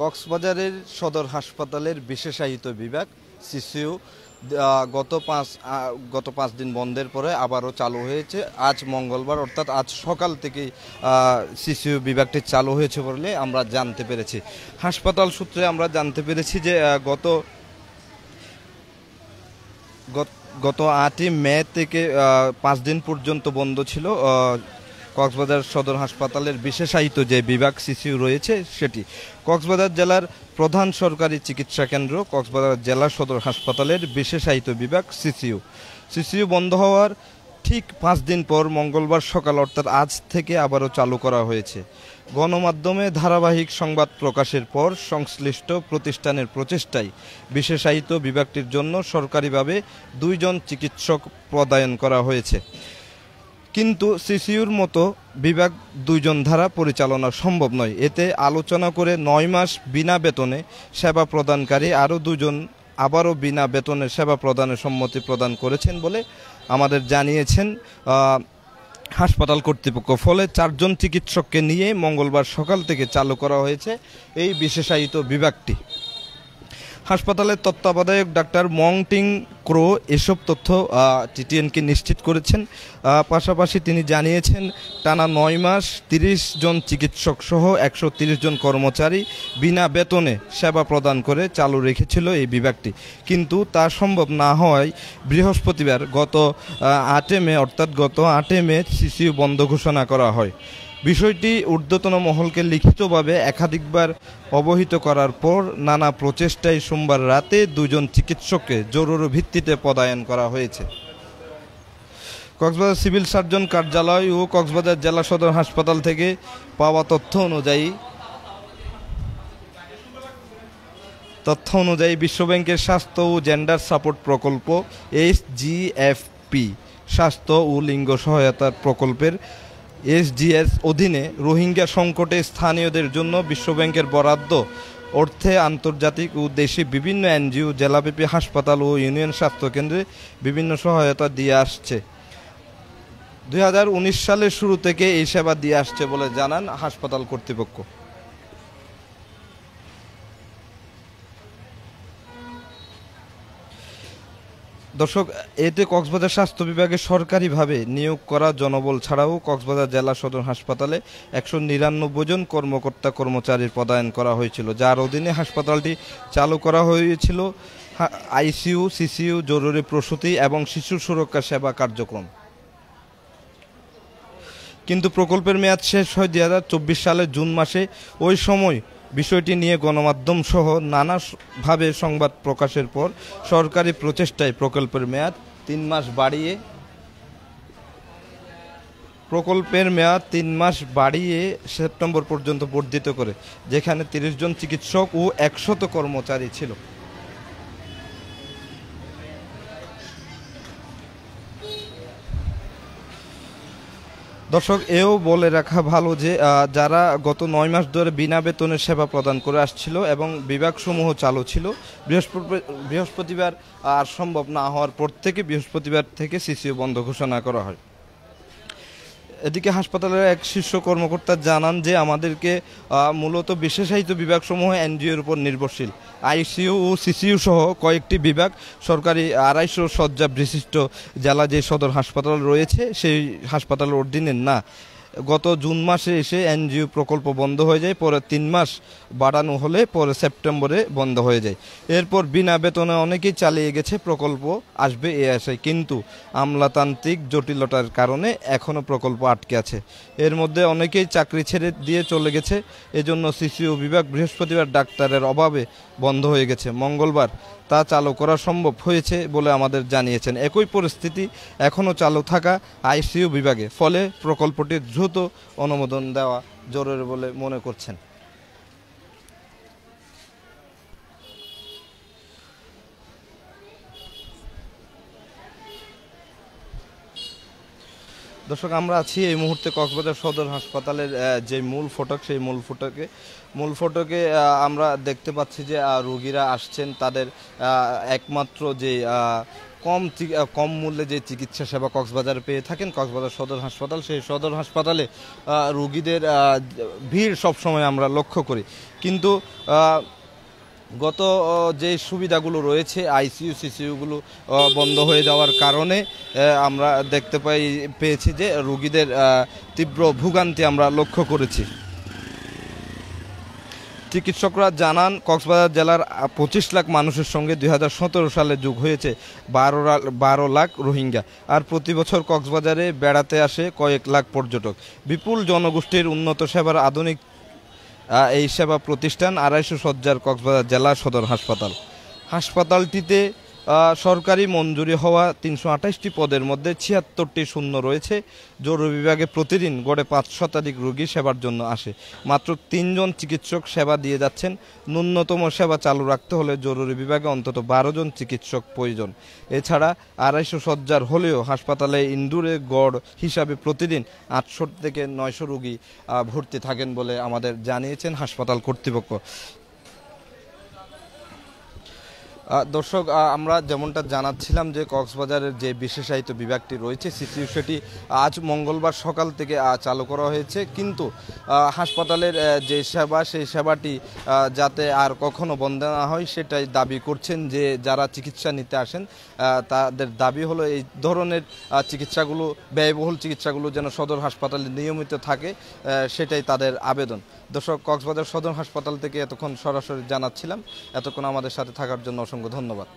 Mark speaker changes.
Speaker 1: কক্সবাজারের সদর হাসপাতালের বিশেষায়িত বিভাগ সিসিইউ গত 5 দিন বন্ধের পরে আবারও চালু হয়েছে। আজ মঙ্গলবার অর্থাৎ আজ সকাল থেকেই সিসিইউ বিভাগটি চালু হয়েছে বলে আমরা জানতে পেরেছি। হাসপাতাল সূত্রে আমরা জানতে পেরেছি যে গত 8ই মে থেকে 5 দিন পর্যন্ত বন্ধ ছিল কক্সবাজার সদর হাসপাতালের বিশেষায়িত যে বিভাগ সিসিইউ রয়েছে সেটি। কক্সবাজার জেলার প্রধান সরকারি চিকিৎসা কেন্দ্র কক্সবাজার জেলা সদর হাসপাতালের বিশেষায়িত বিভাগ সিসিইউ বন্ধ হওয়ার ঠিক 5 দিন পর মঙ্গলবার সকাল অর্থাৎ আজ থেকে আবারও চালু করা হয়েছে। গণমাধ্যমে ধারাবাহিক সংবাদ প্রকাশের পর সংশ্লিষ্ট প্রতিষ্ঠানের প্রচেষ্টায় বিশেষায়িত বিভাগটির জন্য সরকারিভাবে 2 জন চিকিৎসক পদায়ন করা হয়েছে। কিন্তু সিসিইউর মতো বিভাগ 2 জন দ্বারা পরিচালনা সম্ভব নয়। এতে আলোচনা করে 9 মাস বিনা বেতনে সেবা প্রদানকারী আরও 2 জন আবারও বিনা বেতনে সেবা প্রদানের সম্মতি প্রদান করেছেন বলে আমাদের জানিয়েছেন হাসপাতাল কর্তৃপক্ষ। ফলে 4 জন চিকিৎসককে নিয়ে মঙ্গলবার সকাল থেকে চালু করা হয়েছে এই বিশেষায়িত বিভাগটি। হাসপাতালের তত্ত্বাবধায়ক ডাক্তার মং টিং ক্রো এসব তথ্য টিটিএনকে নিশ্চিত করেছেন। পাশাপাশি তিনি জানিয়েছেন টানা 9 মাস 30 জন চিকিৎসক সহ 130 জন কর্মচারী বিনা বেতনে সেবা প্রদান করে চালু রেখেছিল এই বিভাগটি। কিন্তু তা সম্ভব না হওয়ায় বৃহস্পতিবার গত 8 মে সিসিইউ বন্ধ ঘোষণা করা হয়। বিষয়টি ঊর্ধ্বতন মহলকে লিখিতভাবে একাধিকবার অবহিত করার পর নানা প্রচেষ্টায় সোমবার রাতে 2 জন চিকিৎসককে জরুরি ভিত্তিতে পদায়ন করা হয়েছে। কক্সবাজার সিভিল সার্জন কার্যালয় ও কক্সবাজার জেলা সদর হাসপাতাল থেকে পাওয়া তথ্য অনুযায়ী বিশ্বব্যাংকের স্বাস্থ্য ও জেন্ডার সাপোর্ট প্রকল্প SGFP স্বাস্থ্য ও লিঙ্গ সহায়তার প্রকল্পের SGS অধীনে রোহিঙ্গা সংকটে স্থানীয়দের জন্য বিশ্বব্যাংকের বরাদ্দ অর্থে আন্তর্জাতিক ও দেশি বিভিন্ন NGO জেলাব্যাপী হাসপাতাল ও ইউনিয়ন স্বাস্থ্যকেন্দ্রে বিভিন্ন সহায়তা দিয়ে আসছে। 2019 সালের শুরু থেকে এই সেবা দিয়ে আসছে বলে জানান হাসপাতাল কর্তৃপক্ষ। দর্শক, এতে কক্সবাজার স্বাস্থ্য বিভাগে সরকারিভাবে নিয়োগ করা জনবল ছাড়াও কক্সবাজার জেলা সদর হাসপাতালে 199 জন কর্মকর্তা কর্মচারীর পদায়ন করা হয়েছিল, যার অধীনে হাসপাতালটি চালু করা হয়েছিল ICU, CCU, জরুরি প্রসূতি এবং শিশু সুরক্ষা সেবা কার্যক্রম। কিন্তু প্রকল্পের মেয়াদ শেষ হয় 2024 সালের জুন মাসে। ওই সময় বিষয়টি নিয়ে গণমাধ্যম সহ নানাভাবে সংবাদ প্রকাশের পর সরকারি প্রচেষ্টায় প্রকল্পের মেয়াদ 3 মাস বাড়িয়ে সেপ্টেম্বর পর্যন্ত বর্ধিত করে, যেখানে 30 জন চিকিৎসক ও 100 কর্মচারী ছিল। দর্শক, এও বলে রাখা ভালো যে যারা গত 9 মাস ধরে বিনা বেতনে সেবা প্রদান করে আসছিল এবং বিভাগসমূহ চালু ছিল, বৃহস্পতিবার আর সম্ভব না হওয়ার পর থেকে বৃহস্পতিবার থেকে সিসিইউ বন্ধ ঘোষণা করা হয়। এদিকে হাসপাতালের এক শীর্ষ কর্মকর্তা জানান যে আমাদেরকে মূলত বিশেষায়িত বিভাগসমূহ NGOর উপর নির্ভরশীল। ICU ও CCU সহ কয়েকটি বিভাগ সরকারি 250 শয্যা বিশিষ্ট জেলা যে সদর হাসপাতাল রয়েছে সেই হাসপাতালের অধীনে না। গত জুন মাসে এসে NGO প্রকল্প বন্ধ হয়ে যায়, পরে 3 মাস বাড়ানো হলে পরে সেপ্টেম্বরে বন্ধ হয়ে যায়। এরপর বিনা বেতনে অনেকেই চালিয়ে গেছে, প্রকল্প আসবে এই আশায়, কিন্তু আমলাতান্ত্রিক জটিলতার কারণে এখনও প্রকল্প আটকে আছে। এর মধ্যে অনেকেই চাকরি ছেড়ে দিয়ে চলে গেছে। এজন্য CCU বিভাগ বৃহস্পতিবার ডাক্তারের অভাবে বন্ধ হয়ে গেছে। মঙ্গলবার তা চালু করা সম্ভব হয়েছে বলে আমাদের জানিয়েছেন। একই পরিস্থিতি এখনও চালু থাকা ICU বিভাগে, ফলে প্রকল্পটির দ্রুত অনুমোদন দেওয়া জরুরি বলে মনে করছেন। দর্শক, আমরা আছি এই মুহূর্তে কক্সবাজার সদর হাসপাতালের যে মূল ফটক, সেই মূল ফটকে আমরা দেখতে পাচ্ছি যে রোগীরা আসছেন। তাদের একমাত্র যে কম মূল্যে যে চিকিৎসা সেবা কক্সবাজারে পেয়ে থাকেন কক্সবাজার সদর হাসপাতাল, সেই সদর হাসপাতালে রোগীদের ভিড় সবসময় আমরা লক্ষ্য করি। কিন্তু গত যে সুবিধাগুলো রয়েছে আইসিইউ সিসিইউগুলো বন্ধ হয়ে যাওয়ার কারণে আমরা দেখতে পেয়েছি যে রোগীদের তীব্র ভোগান্তি আমরা লক্ষ্য করেছি। চিকিৎসকরা জানান কক্সবাজার জেলার 25 লাখ মানুষের সঙ্গে 2017 সালে যোগ হয়েছে 12 লাখ রোহিঙ্গা। আর প্রতি বছর কক্সবাজারে বেড়াতে আসে কয়েক লাখ পর্যটক। বিপুল জনগোষ্ঠীর উন্নত সেবার আধুনিক এই সেবা প্রতিষ্ঠান 250 শয্যার কক্সবাজার জেলা সদর হাসপাতালটিতে সরকারি মঞ্জুরি হওয়া 328টি পদের মধ্যে 76টি শূন্য রয়েছে। জরুরি বিভাগে প্রতিদিন গড়ে 5 শতাধিক রোগী সেবার জন্য আসে। মাত্র 3 জন চিকিৎসক সেবা দিয়ে যাচ্ছেন। ন্যূনতম সেবা চালু রাখতে হলে জরুরি বিভাগে অন্তত 12 জন চিকিৎসক প্রয়োজন। এছাড়া 250 শয্যার হলেও হাসপাতালে ইনডোরে গড় হিসাবে প্রতিদিন 800 থেকে 900 রোগী ভর্তি থাকেন বলে আমাদের জানিয়েছেন হাসপাতাল কর্তৃপক্ষ। দর্শক, আমরা যেমনটা জানাচ্ছিলাম যে কক্সবাজারের যে বিশেষায়িত বিভাগটি রয়েছে সিসিইউ, সেটি আজ মঙ্গলবার সকাল থেকে চালু করা হয়েছে। কিন্তু হাসপাতালের যে সেবা, সেই সেবাটি যাতে আর কখনো বন্ধ না হয় সেটাই দাবি করছেন যে যারা চিকিৎসা নিতে আসেন। তাদের দাবি হলো এই ধরনের চিকিৎসাগুলো, ব্যয়বহুল চিকিৎসাগুলো যেন সদর হাসপাতালে নিয়মিত থাকে, সেটাই তাদের আবেদন। দর্শক, কক্সবাজার সদর হাসপাতাল থেকে এতক্ষণ সরাসরি জানাচ্ছিলাম। এতক্ষণ আমাদের সাথে থাকার জন্য অসংখ্য ধন্যবাদ।